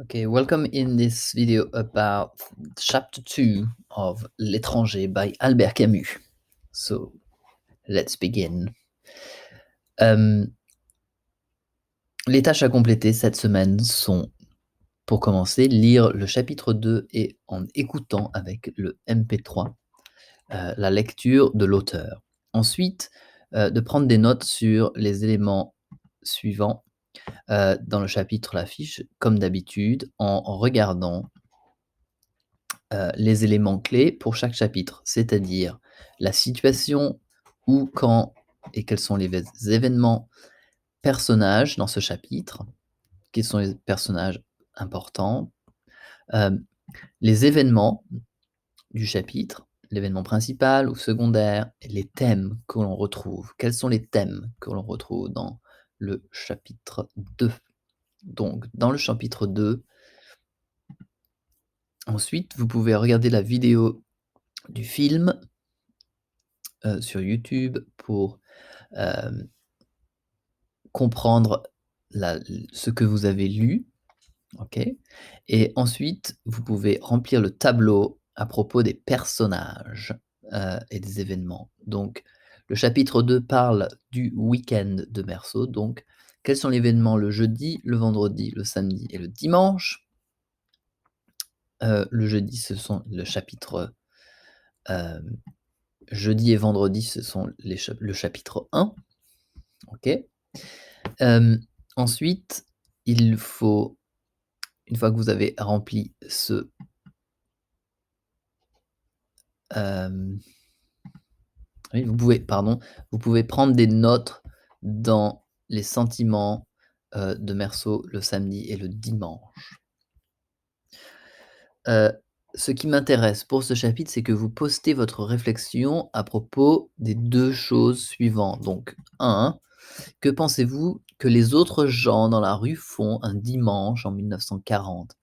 Okay, welcome in this video about chapter 2 of L'étranger by Albert Camus. So, let's begin. Les tâches à compléter cette semaine sont, pour commencer, lire le chapitre 2 et en écoutant avec le MP3 la lecture de l'auteur. Ensuite, de prendre des notes sur les éléments suivants dans le chapitre, la fiche, comme d'habitude, en regardant les éléments clés pour chaque chapitre, c'est-à-dire la situation, où, quand et quels sont les événements, personnages dans ce chapitre, quels sont les personnages importants, hem, les événements du chapitre, l'événement principal ou secondaire, et les thèmes que l'on retrouve. Quels sont les thèmes que l'on retrouve dans le chapitre 2? Donc dans le chapitre 2, ensuite, vous pouvez regarder la vidéo du film sur YouTube pour, hem, comprendre la ce que vous avez lu, OK? Et ensuite, vous pouvez remplir le tableau à propos des personnages, et des événements. Donc le chapitre 2 parle du week-end de Meursault, donc quels sont les événements le jeudi, le vendredi, le samedi et le dimanche? Le jeudi, ce sont le chapitre, hem, jeudi et vendredi, ce sont le chapitre 1, OK? Hem, Ensuite, il faut, une fois que vous avez rempli ce, hem, oui, vous pouvez prendre des notes dans les sentiments, de Meursault le samedi et le dimanche. Heu, Ce qui m'intéresse pour ce chapitre, c'est que vous postez votre réflexion à propos des 2 choses suivantes. Donc 1, que pensez-vous que les autres gens dans la rue font un dimanche en 1940?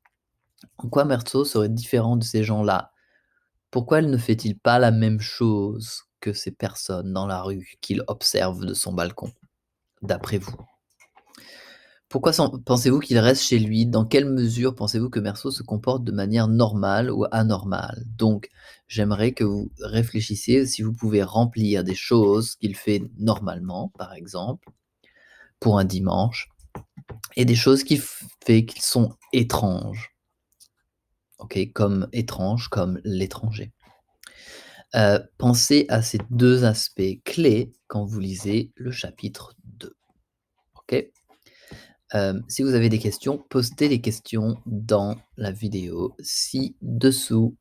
En quoi Meursault serait différent de ces gens-là? Pourquoi ne fait-il pas la même chose que ces personnes dans la rue qu'il observe de son balcon, d'après vous? Pourquoi pensez-vous qu'il reste chez lui? Dans quelle mesure pensez-vous que Meursault se comporte de manière normale ou anormale? Donc, j'aimerais que vous réfléchissiez si vous pouvez remplir des choses qu'il fait normalement, par exemple, pour un dimanche, et des choses qu'il fait qui sont étranges, OK? Comme étranges, comme l'étranger. Pensez à ces 2 aspects clés quand vous lisez le chapitre 2, OK? Si vous avez des questions, postez les questions dans la vidéo ci-dessous.